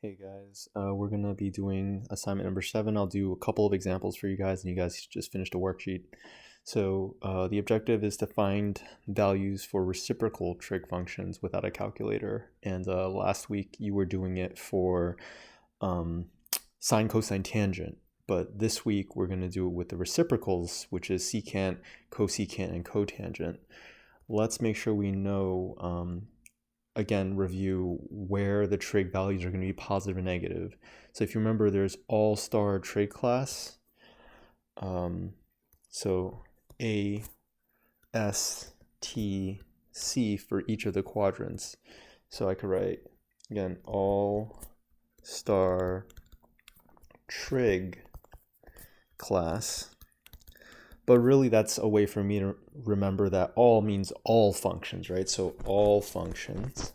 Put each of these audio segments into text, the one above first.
Hey guys, we're gonna be doing assignment number 7. I'll do a couple of examples for you guys, and you guys just finished a worksheet. So the objective is to find values for reciprocal trig functions without a calculator. And last week you were doing it for um, sine, cosine, tangent. But this week we're gonna do it with the reciprocals, which is secant, cosecant, and cotangent. Let's make sure we know again, review where the trig values are going to be positive and negative. So if you remember, there's all-star trig class. So A, S, T, C for each of the quadrants. So I could write, again, all-star trig class. But really, that's a way for me to remember that all means all functions, right? So all functions.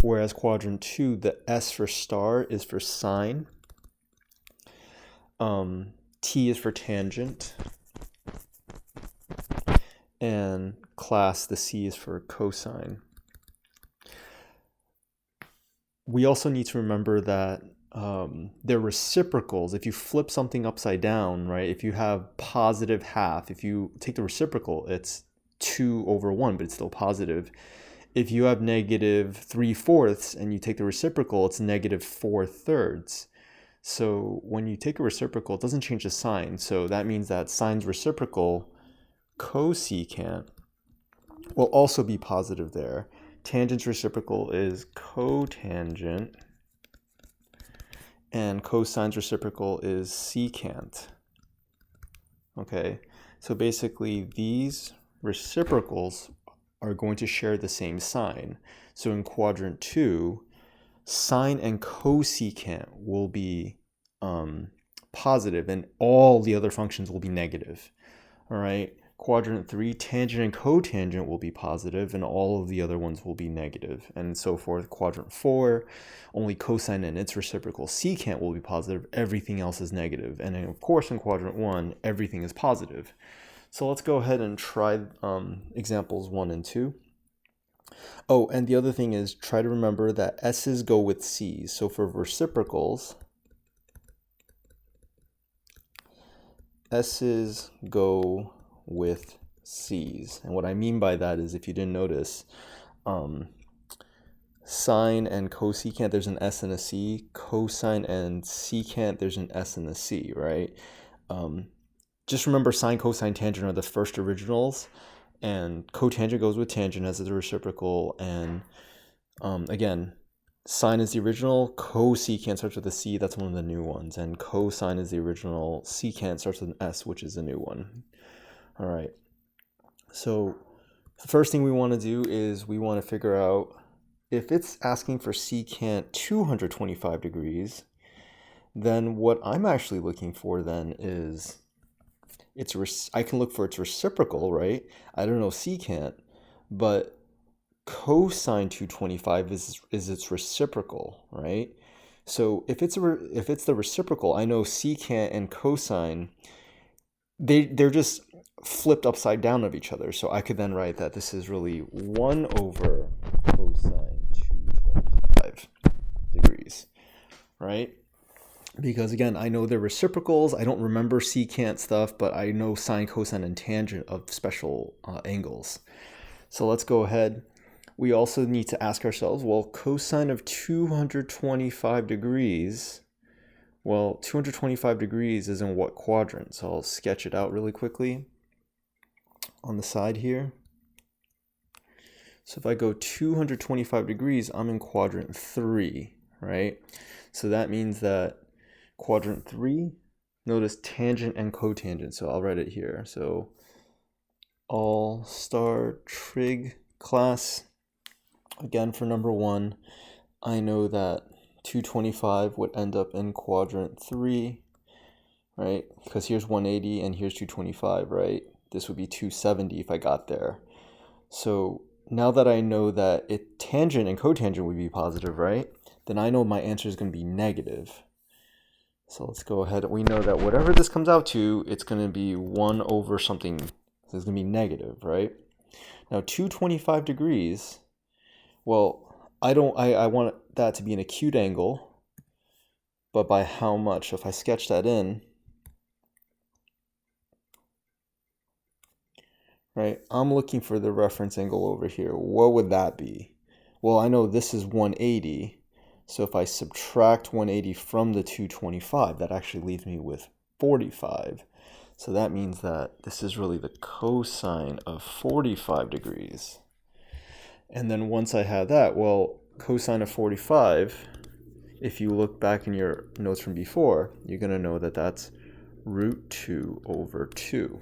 Whereas quadrant 2, the S for star is for sine. T is for tangent. And class, the C is for cosine. We also need to remember that they're reciprocals. If you flip something upside down, right, if you have positive half, if you take the reciprocal, it's 2/1, but it's still positive. If you have negative 3/4 and you take the reciprocal, it's negative 4/3. So when you take a reciprocal, it doesn't change the sign. So that means that sine's reciprocal, cosecant, will also be positive there. Tangent's reciprocal is cotangent. And cosine's reciprocal is secant. Okay, so basically these reciprocals are going to share the same sign. So in quadrant 2, sine and cosecant will be positive, and all the other functions will be negative. All right. Quadrant 3, tangent and cotangent will be positive, and all of the other ones will be negative, and so forth. Quadrant 4, only cosine and its reciprocal secant will be positive. Everything else is negative. And then, of course, in quadrant 1, everything is positive. So let's go ahead and try examples 1 and 2. Oh, and the other thing is try to remember that S's go with C's. So for reciprocals, S's go with C's. And what I mean by that is, if you didn't notice, sine and cosecant, there's an S and a C. Cosine and secant, there's an S and a C, right? Just remember sine, cosine, tangent are the first originals, and cotangent goes with tangent as the reciprocal. And again, sine is the original, cosecant starts with a C, that's one of the new ones, and cosine is the original, secant starts with an S, which is a new one. All right, so the first thing we want to do is we want to figure out if it's asking for secant 225 degrees, then what I'm actually looking for then is I can look for its reciprocal, right? I don't know secant, but cosine 225 is its reciprocal, right? So if it's the reciprocal, I know secant and cosine, they're just flipped upside down of each other. So I could then write that this is really 1 over cosine 225 degrees, right? Because again, I know they're reciprocals. I don't remember secant stuff, but I know sine, cosine, and tangent of special angles. So let's go ahead. We also need to ask ourselves, well, cosine of 225 degrees, well, 225 degrees is in what quadrant? So I'll sketch it out really quickly on the side here. So if I go 225 degrees, I'm in quadrant 3, right? So that means that quadrant 3, notice tangent and cotangent. So I'll write it here. So all-star trig class. Again, for number 1, I know that 225 would end up in quadrant 3, right? Because here's 180 and here's 225, right? This would be 270 if I got there. So now that I know that tangent and cotangent would be positive, right? Then I know my answer is going to be negative. So let's go ahead. We know that whatever this comes out to, it's going to be 1 over something. So it's going to be negative, right? Now 225 degrees, well, I want that to be an acute angle, but by how much? If I sketch that in, right, I'm looking for the reference angle over here. What would that be? Well, I know this is 180. So if I subtract 180 from the 225, that actually leaves me with 45. So that means that this is really the cosine of 45 degrees. And then once I have that, well, cosine of 45, if you look back in your notes from before, you're going to know that that's root 2 over 2.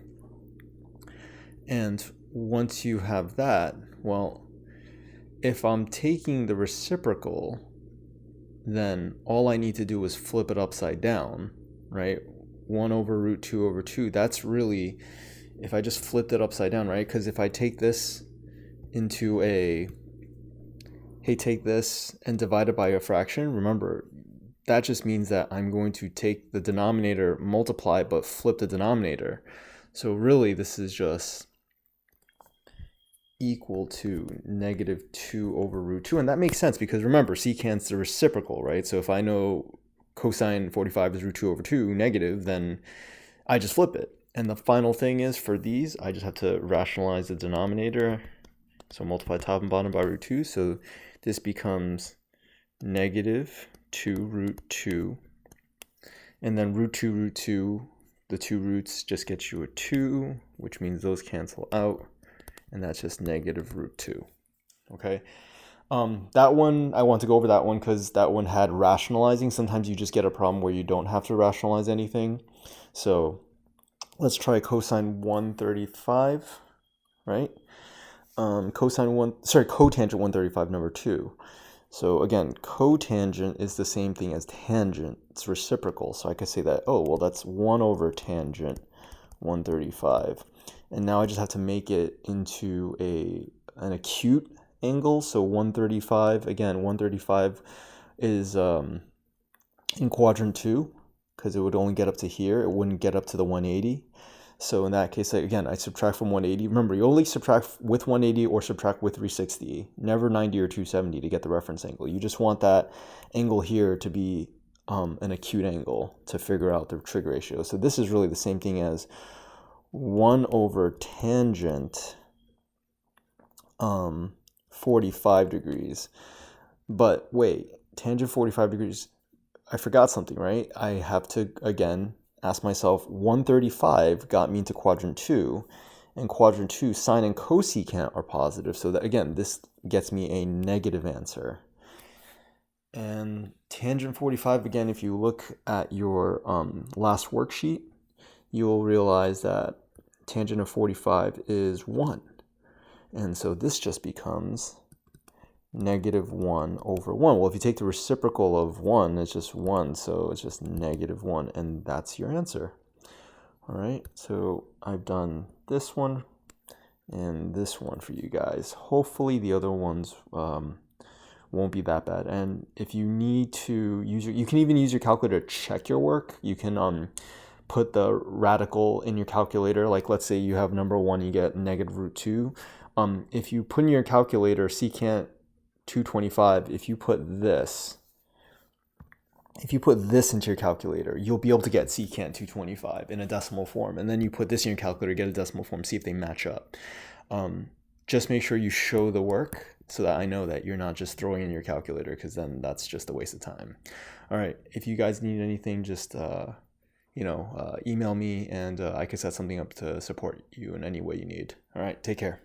And once you have that, well, if I'm taking the reciprocal, then all I need to do is flip it upside down, right? 1 over root 2 over 2, that's really, if I just flipped it upside down, right? Because if I take this into take this and divide it by a fraction, remember, that just means that I'm going to take the denominator, multiply, but flip the denominator. So really, this is just equal to negative 2 over root 2. And that makes sense because remember, secant's the reciprocal, right? So if I know cosine 45 is root 2 over 2 negative, then I just flip it. And the final thing is for these, I just have to rationalize the denominator. So multiply top and bottom by root 2. So this becomes negative 2 root 2. And then root 2, the two roots just get you a 2, which means those cancel out. And that's just negative root 2. Okay. That one, I want to go over that one because that one had rationalizing. Sometimes you just get a problem where you don't have to rationalize anything. So let's try cosine 135, right? Cotangent 135, number 2. So again, cotangent is the same thing as tangent. It's reciprocal. So I could say that, oh, well, that's 1 over tangent 135. And now I just have to make it into an acute angle. So 135, again, 135 is in quadrant 2 because it would only get up to here. It wouldn't get up to the 180. So in that case, again, I subtract from 180. Remember, you only subtract with 180 or subtract with 360, never 90 or 270 to get the reference angle. You just want that angle here to be an acute angle to figure out the trig ratio. So this is really the same thing as 1 over tangent 45 degrees. But wait, tangent 45 degrees, I forgot something, right? I have to, again, ask myself, 135 got me into quadrant 2, and quadrant 2, sine and cosecant are positive, so that, again, this gets me a negative answer. And tangent 45, again, if you look at your last worksheet, you'll realize that tangent of 45 is 1. And so this just becomes negative 1 over 1. Well, if you take the reciprocal of 1, it's just 1, so it's just negative 1, and that's your answer. All right, so I've done this one and this one for you guys. Hopefully the other ones won't be that bad. And if you need to use you can even use your calculator to check your work. You can put the radical in your calculator. Like let's say you have number 1, you get negative root 2. If you put in your calculator secant 225, if you put this into your calculator, you'll be able to get secant 225 in a decimal form. And then you put this in your calculator, get a decimal form, see if they match up. Just make sure you show the work so that I know that you're not just throwing in your calculator, because then that's just a waste of time. All right, if you guys need anything, just email me, and I can set something up to support you in any way you need. All right, take care.